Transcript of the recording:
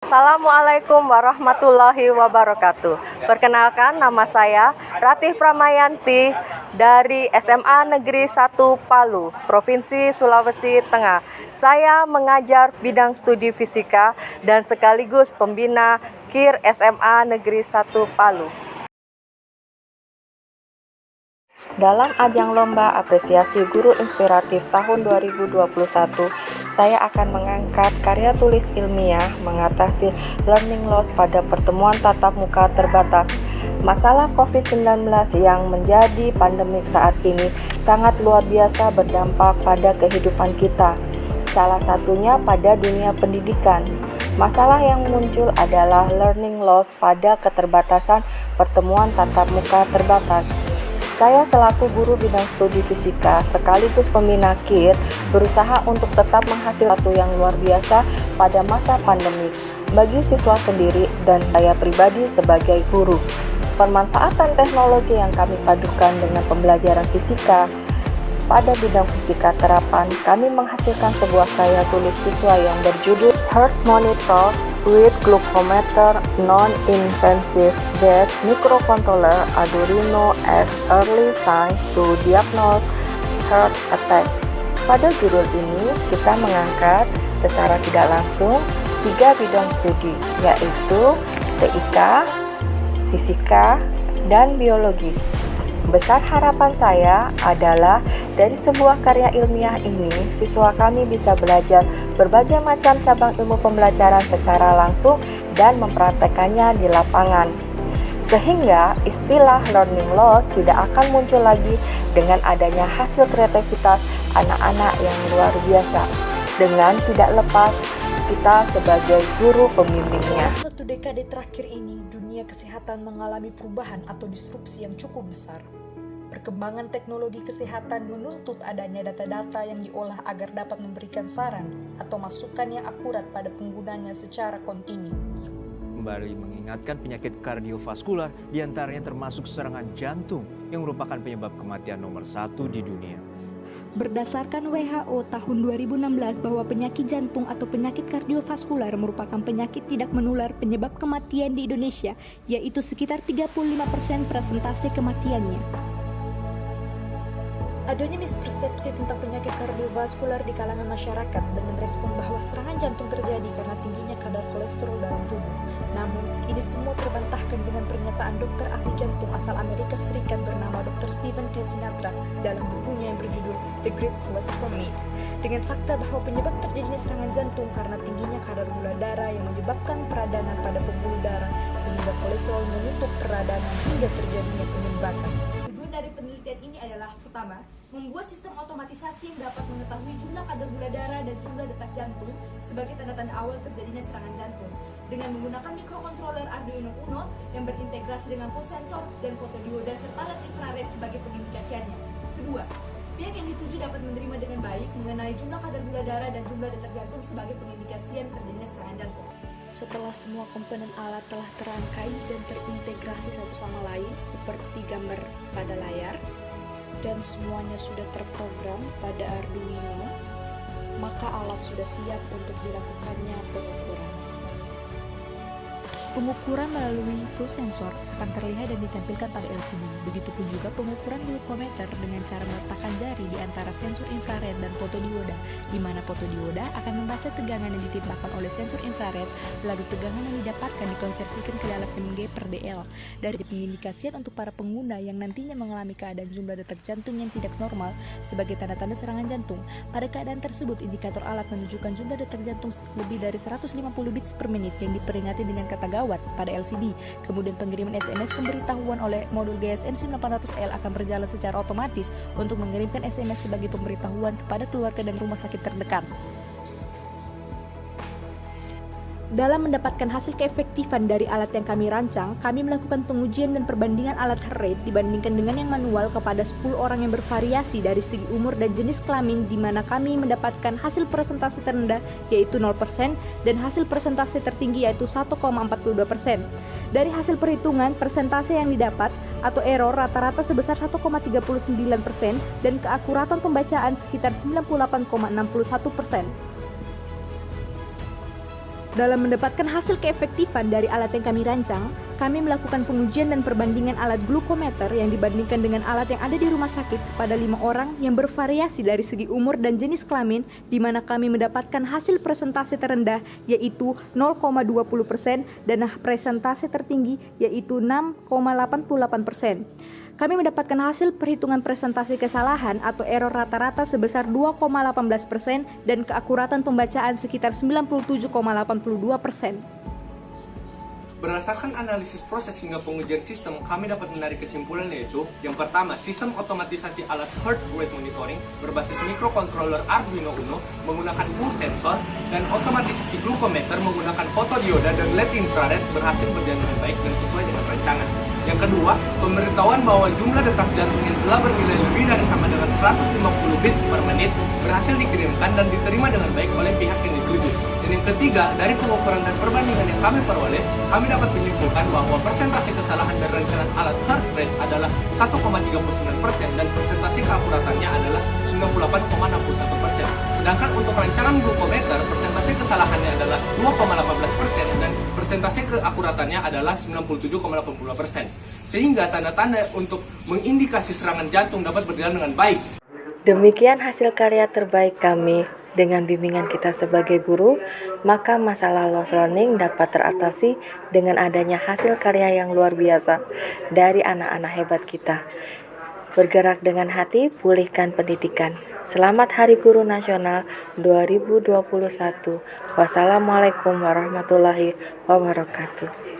Assalamualaikum warahmatullahi wabarakatuh. Perkenalkan, nama saya Ratih Pramayanti dari SMA Negeri 1 Palu, Provinsi Sulawesi Tengah. Saya mengajar bidang studi fisika dan sekaligus pembina KIR SMA Negeri 1 Palu. Dalam ajang lomba apresiasi guru inspiratif tahun 2021, saya akan mengangkat karya tulis ilmiah mengatasi learning loss pada pertemuan tatap muka terbatas. Masalah COVID-19 yang menjadi pandemik saat ini sangat luar biasa berdampak pada kehidupan kita. Salah satunya pada dunia pendidikan. Masalah yang muncul adalah learning loss pada keterbatasan pertemuan tatap muka terbatas. Saya selaku guru bidang studi fisika sekaligus pembina KIR berusaha untuk tetap menghasilkan sesuatu yang luar biasa pada masa pandemi bagi siswa sendiri dan saya pribadi sebagai guru. Pemanfaatan teknologi yang kami padukan dengan pembelajaran fisika pada bidang fisika terapan, kami menghasilkan sebuah karya tulis siswa yang berjudul Heart Monitor with Glucometer Non-Invasive Based Microcontroller Arduino as Early Signs to Diagnose Heart Attack. Pada judul ini, kita mengangkat secara tidak langsung 3 bidang studi, yaitu TIK, fisika, dan biologi. Besar harapan saya adalah dari sebuah karya ilmiah ini, siswa kami bisa belajar berbagai macam cabang ilmu pembelajaran secara langsung dan mempraktekannya di lapangan. Sehingga istilah learning loss tidak akan muncul lagi dengan adanya hasil kreativitas anak-anak yang luar biasa. Dengan tidak lepas kita sebagai guru pembimbingnya. Satu dekade terakhir ini, dunia kesehatan mengalami perubahan atau disrupsi yang cukup besar. Perkembangan teknologi kesehatan menuntut adanya data-data yang diolah agar dapat memberikan saran atau masukan yang akurat pada penggunanya secara kontinu. Kembali mengingatkan penyakit kardiovaskular diantaranya termasuk serangan jantung yang merupakan penyebab kematian nomor 1 di dunia. Berdasarkan WHO tahun 2016 bahwa penyakit jantung atau penyakit kardiovaskular merupakan penyakit tidak menular penyebab kematian di Indonesia, yaitu sekitar 35% persentase kematiannya. Adanya mispersepsi tentang penyakit kardiovaskular di kalangan masyarakat dengan respon bahwa serangan jantung terjadi karena tingginya kadar kolesterol dalam tubuh. Namun, ini semua terbantahkan dengan pernyataan dokter ahli jantung asal Amerika Serikat bernama Dr. Stephen T. Sinatra dalam bukunya yang berjudul The Great Cholesterol Myth, dengan fakta bahwa penyebab terjadinya serangan jantung karena tingginya kadar gula darah yang menyebabkan peradangan pada pembuluh darah sehingga kolesterol menutup peradangan hingga terjadinya penyumbatan. Tujuan dari penelitian ini adalah pertama, membuat sistem otomatisasi yang dapat mengetahui jumlah kadar gula darah dan jumlah detak jantung sebagai tanda-tanda awal terjadinya serangan jantung dengan menggunakan mikrokontroler Arduino Uno yang berintegrasi dengan pulse sensor dan fotodioda serta LED infrared sebagai pengindikasiannya. Kedua, pihak yang dituju dapat menerima dengan baik mengenai jumlah kadar gula darah dan jumlah detak jantung sebagai pengindikasian terjadinya serangan jantung. Setelah semua komponen alat telah terangkai dan terintegrasi satu sama lain seperti gambar pada layar, dan semuanya sudah terprogram pada Arduino, maka alat sudah siap untuk dilakukannya pengukuran. Pengukuran melalui pulse sensor akan terlihat dan ditampilkan pada LCD. Begitupun juga pengukuran glukometer dengan cara meletakkan jari di antara sensor infrared dan fotodioda, di mana fotodioda akan membaca tegangan yang ditimpakan oleh sensor infrared, lalu tegangan yang didapatkan dikonversikan ke dalam mg/dl. Dari pengindikasian untuk para pengguna yang nantinya mengalami keadaan jumlah detak jantung yang tidak normal sebagai tanda-tanda serangan jantung. Pada keadaan tersebut, indikator alat menunjukkan jumlah detak jantung lebih dari 150 beats per menit yang diperingati dengan kata gawat pada LCD. Kemudian pengiriman SMS pemberitahuan oleh modul GSM 9800L akan berjalan secara otomatis untuk mengirimkan SMS sebagai pemberitahuan kepada keluarga dan rumah sakit terdekat. Dalam mendapatkan hasil keefektifan dari alat yang kami rancang, kami melakukan pengujian dan perbandingan alat heart rate dibandingkan dengan yang manual kepada 10 orang yang bervariasi dari segi umur dan jenis kelamin, di mana kami mendapatkan hasil presentasi terendah yaitu 0% dan hasil presentasi tertinggi yaitu 1,42%. Dari hasil perhitungan, persentase yang didapat atau error rata-rata sebesar 1,39% dan keakuratan pembacaan sekitar 98,61%. Dalam mendapatkan hasil keefektifan dari alat yang kami rancang, kami melakukan pengujian dan perbandingan alat glukometer yang dibandingkan dengan alat yang ada di rumah sakit pada 5 orang yang bervariasi dari segi umur dan jenis kelamin, di mana kami mendapatkan hasil presentasi terendah yaitu 0,20% dan presentasi tertinggi yaitu 6,88%. Kami mendapatkan hasil perhitungan presentasi kesalahan atau error rata-rata sebesar 2,18% dan keakuratan pembacaan sekitar 97,82%. Berdasarkan analisis proses hingga pengujian sistem, kami dapat menarik kesimpulan yaitu yang pertama, sistem otomatisasi alat heart rate monitoring berbasis microcontroller Arduino Uno menggunakan pulse sensor dan otomatisasi glukometer menggunakan fotodioda dan LED infrared berhasil berjalan dengan baik dan sesuai dengan rancangan. Yang kedua, pemberitahuan bahwa jumlah detak jantung yang telah bernilai lebih dari sama dengan 150 beats per menit berhasil dikirimkan dan diterima dengan baik oleh pihak yang dituju. Dan yang ketiga, dari pengukuran dan perbandingan yang kami peroleh, kami dapat menyimpulkan bahwa persentase kesalahan dan rancangan alat heart rate adalah 1,39% dan persentase keakuratannya adalah 98,61%. Sedangkan untuk rancangan glukometer, persentase kesalahannya adalah 2,18% dan persentase keakuratannya adalah 97,82%. Sehingga tanda-tanda untuk mengindikasi serangan jantung dapat berjalan dengan baik. Demikian hasil karya terbaik kami. Dengan bimbingan kita sebagai guru, maka masalah lost learning dapat teratasi dengan adanya hasil karya yang luar biasa dari anak-anak hebat kita. Bergerak dengan hati, pulihkan pendidikan. Selamat Hari Guru Nasional 2021. Wassalamualaikum warahmatullahi wabarakatuh.